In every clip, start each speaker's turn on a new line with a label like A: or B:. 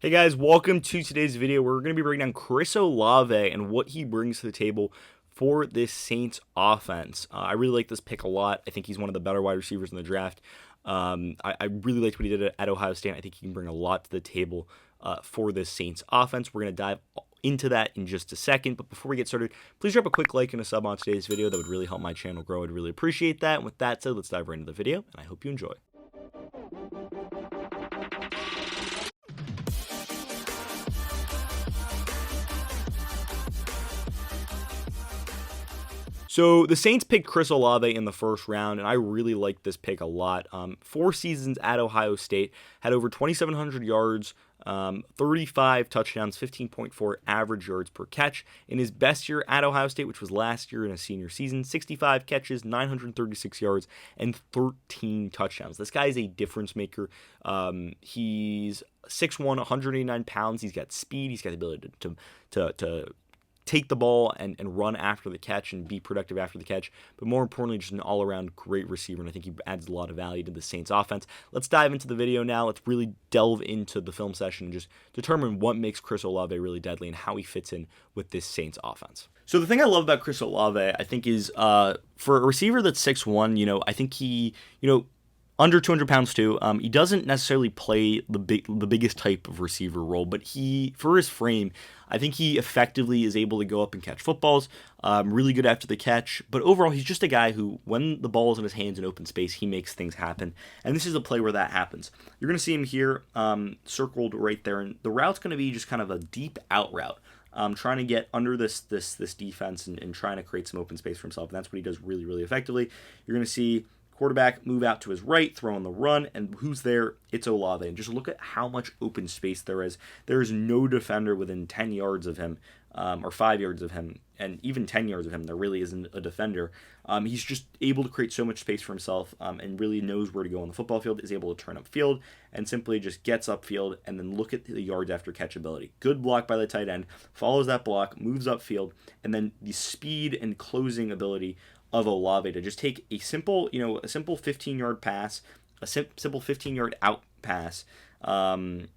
A: Hey guys, welcome to today's video. We're going to be breaking down Chirs Olave and what he brings to the table for this Saints offense. I really like this pick a lot. I think he's one of the better wide receivers in the draft. I really liked what he did at Ohio State. I think he can bring a lot to the table for this Saints offense. We're going to dive into that in just a second. But before we get started, please drop a quick like and a sub on today's video. That would really help my channel grow. I'd really appreciate that. And with that said, let's dive right into the video, and I hope you enjoy. So the Saints picked Chirs Olave in the first round, and I really liked this pick a lot. 4 seasons at Ohio State, had over 2,700 yards, 35 touchdowns, 15.4 average yards per catch. In his best year at Ohio State, which was last year in a senior season, 65 catches, 936 yards, and 13 touchdowns. This guy is a difference maker. He's 6'1", 189 pounds. He's got speed. He's got the ability to take the ball and run after the catch and be productive after the catch, but more importantly, just an all-around great receiver, and I think he adds a lot of value to the Saints offense. Let's dive into the video now. Let's really delve into the film session and just determine what makes Chirs Olave really deadly and how he fits in with this Saints offense. So the thing I love about Chirs Olave, I think, is for a receiver that's 6'1", I think he, under 200 pounds too. He doesn't necessarily play the biggest type of receiver role, but for his frame, I think he effectively is able to go up and catch footballs. Really good after the catch, but overall, he's just a guy who, when the ball is in his hands in open space, he makes things happen. And this is a play where that happens. You're going to see him here, circled right there, and the route's going to be just kind of a deep out route. Trying to get under this defense and trying to create some open space for himself. And that's what he does really, really effectively. You're going to see quarterback move out to his right, throw on the run, and who's there? It's Olave. And just look at how much open space there is. There is no defender within 10 yards of him, or 5 yards of him, and even 10 yards of him. There really isn't a defender. He's just able to create so much space for himself, and really knows where to go on the football field, is able to turn upfield, and simply just gets upfield, and then look at the yards after catch ability. Good block by the tight end, follows that block, moves upfield, and then the speed and closing ability of Olave to just take a simple 15-yard pass, a simple 15-yard out pass, and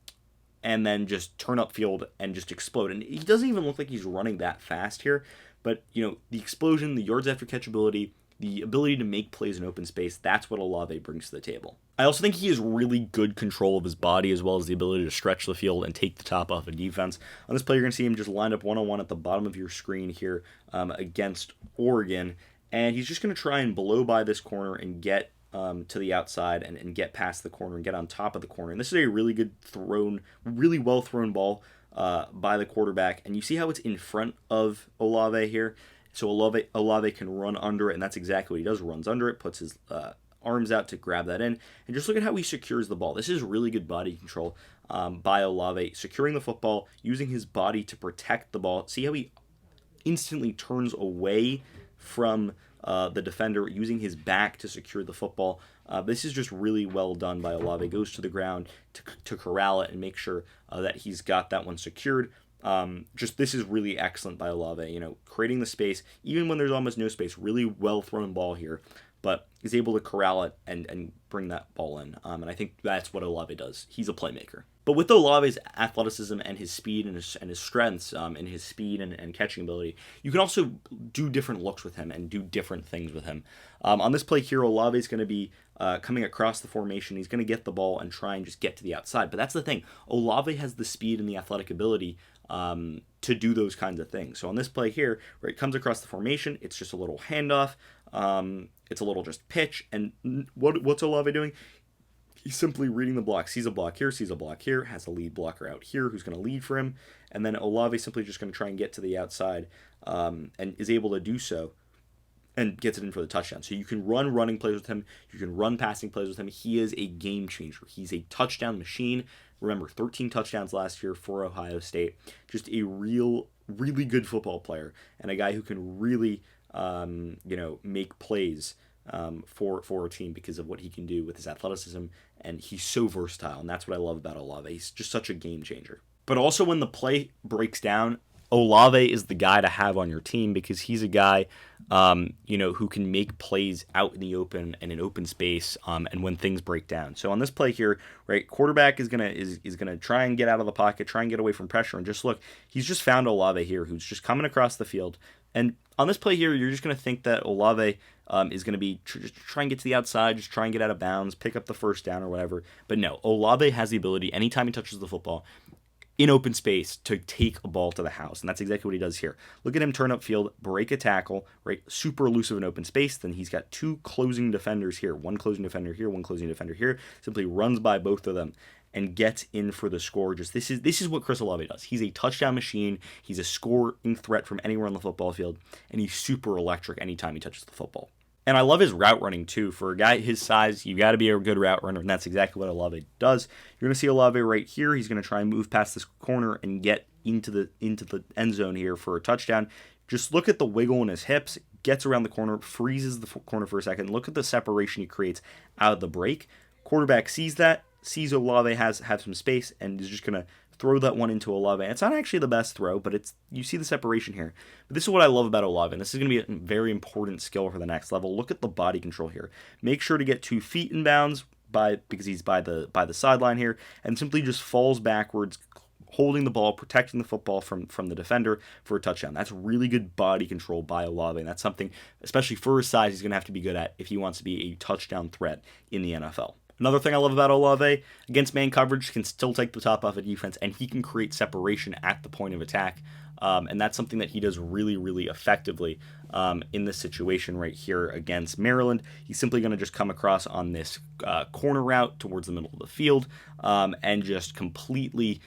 A: then just turn upfield and just explode. And he doesn't even look like he's running that fast here, but the explosion, the yards after catch ability, the ability to make plays in open space, that's what Olave brings to the table. I also think he has really good control of his body, as well as the ability to stretch the field and take the top off a defense. On this play, you're going to see him just lined up one-on-one at the bottom of your screen here against Oregon. And he's just going to try and blow by this corner and get to the outside and get past the corner and get on top of the corner. And this is a really good really well thrown ball by the quarterback. And you see how it's in front of Olave here? So Olave can run under it, and that's exactly what he does. Runs under it, puts his arms out to grab that in. And just look at how he secures the ball. This is really good body control by Olave, securing the football, using his body to protect the ball. See how he instantly turns away from the defender, using his back to secure the football. This is just really well done by Olave. Goes to the ground to corral it and make sure that he's got that one secured. This is really excellent by Olave. Creating the space, even when there's almost no space. Really well thrown ball here, but he's able to corral it and bring that ball in. And I think that's what Olave does. He's a playmaker. But with Olave's athleticism and his speed and his strengths and his speed and catching ability, you can also do different looks with him and do different things with him. On this play here, Olave is going to be coming across the formation. He's going to get the ball and try and just get to the outside. But that's the thing. Olave has the speed and the athletic ability to do those kinds of things. So on this play here, where it comes across the formation, it's just a little handoff. It's a little just pitch. And what's Olave doing? He's simply reading the block, sees a block here, has a lead blocker out here who's going to lead for him, and then Olave simply just going to try and get to the outside and is able to do so and gets it in for the touchdown. So you can run running plays with him, you can run passing plays with him. He is a game changer. He's a touchdown machine. Remember, 13 touchdowns last year for Ohio State. Just a really good football player and a guy who can really make plays for a team because of what he can do with his athleticism, and he's so versatile, and that's what I love about Olave. He's just such a game changer. But also when the play breaks down, Olave is the guy to have on your team because he's a guy, who can make plays out in the open and in open space, and when things break down. So on this play here, right, quarterback is gonna try and get out of the pocket, try and get away from pressure, and just look, he's just found Olave here, who's just coming across the field. And on this play here, you're just gonna think that Olave is going to be just try and get to the outside, just try and get out of bounds, pick up the first down or whatever. But no, Olave has the ability, anytime he touches the football, in open space to take a ball to the house. And that's exactly what he does here. Look at him turn upfield, break a tackle, right? Super elusive in open space. Then he's got two closing defenders here. One closing defender here, one closing defender here. Simply runs by both of them and gets in for the score. Just this is what Chirs Olave does. He's a touchdown machine. He's a scoring threat from anywhere on the football field. And he's super electric anytime he touches the football. And I love his route running, too. For a guy his size, you got to be a good route runner, and that's exactly what Olave does. You're going to see Olave right here. He's going to try and move past this corner and get into the end zone here for a touchdown. Just look at the wiggle in his hips. Gets around the corner, freezes the corner for a second. Look at the separation he creates out of the break. Quarterback sees that, sees Olave has some space, and is just going to throw that one into Olave. It's not actually the best throw, but you see the separation here. But this is what I love about Olave, and this is going to be a very important skill for the next level. Look at the body control here. Make sure to get 2 feet in bounds because he's by the sideline here, and simply just falls backwards, holding the ball, protecting the football from the defender for a touchdown. That's really good body control by Olave, and that's something, especially for his size, he's going to have to be good at if he wants to be a touchdown threat in the NFL. Another thing I love about Olave, against man coverage, can still take the top off a defense, and he can create separation at the point of attack. And that's something that he does really, really effectively in this situation right here against Maryland. He's simply going to just come across on this corner route towards the middle of the field and just completely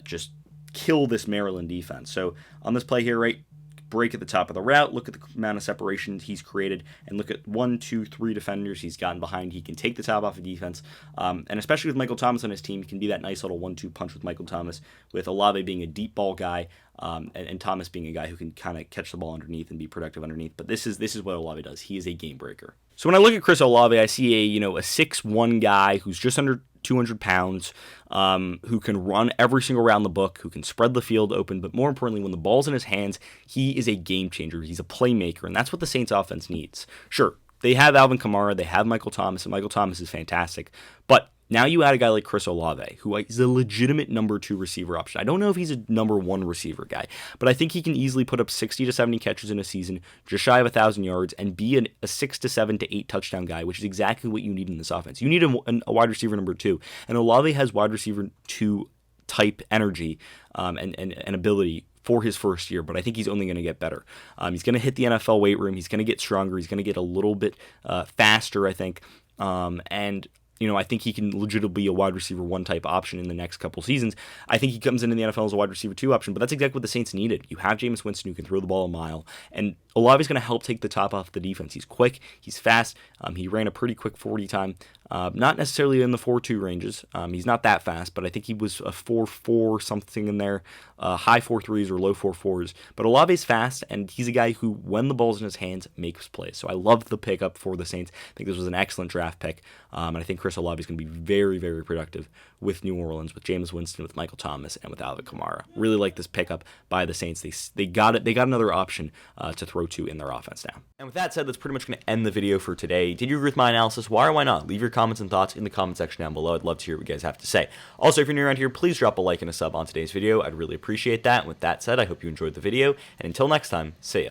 A: just kill this Maryland defense. So on this play here, right, break at the top of the route, look at the amount of separations he's created, and look at 1, 2, 3 defenders he's gotten behind. He can take the top off of defense, and especially with Michael Thomas on his team, he can be that nice little 1-2 punch with Michael Thomas, with Olave being a deep ball guy, and Thomas being a guy who can kind of catch the ball underneath and be productive underneath. But this is what Olave does. He is a game breaker. So when I look at Chirs Olave, I see a 6'1" guy who's just under 200 pounds, who can run every single round in the book, who can spread the field open, but more importantly, when the ball's in his hands, he is a game changer. He's a playmaker, and that's what the Saints offense needs. Sure, they have Alvin Kamara, they have Michael Thomas, and Michael Thomas is fantastic, but now you add a guy like Chirs Olave, who is a legitimate number 2 receiver option. I don't know if he's a number 1 receiver guy, but I think he can easily put up 60 to 70 catches in a season, just shy of 1,000 yards, and be a 6 to 7 to 8 touchdown guy, which is exactly what you need in this offense. You need a wide receiver number 2, and Olave has wide receiver 2 type energy and ability for his first year, but I think he's only going to get better. He's going to hit the NFL weight room. He's going to get stronger. He's going to get a little bit faster, I think, and I think he can legitimately be a wide receiver 1 type option in the next couple seasons. I think he comes into the NFL as a wide receiver 2 option, but that's exactly what the Saints needed. You have Jameis Winston who can throw the ball a mile, and Olave's going to help take the top off the defense. He's quick, he's fast, he ran a pretty quick 40 time, not necessarily in the 4.2 ranges. He's not that fast, but I think he was a 4.4 something in there, high 4.3s or low 4.4s. But Olave's fast, and he's a guy who, when the ball's in his hands, makes plays. So I love the pickup for the Saints. I think this was an excellent draft pick, and I think Chirs Olave is going to be very, very productive with New Orleans, with Jameis Winston, with Michael Thomas, and with Alvin Kamara. Really like this pickup by the Saints. They got it. They got another option to throw to in their offense now. And with that said, that's pretty much going to end the video for today. Did you agree with my analysis? Why or why not? Leave your comments and thoughts in the comment section down below. I'd love to hear what you guys have to say. Also, if you're new around here, please drop a like and a sub on today's video. I'd really appreciate that. And with that said, I hope you enjoyed the video. And until next time, see ya.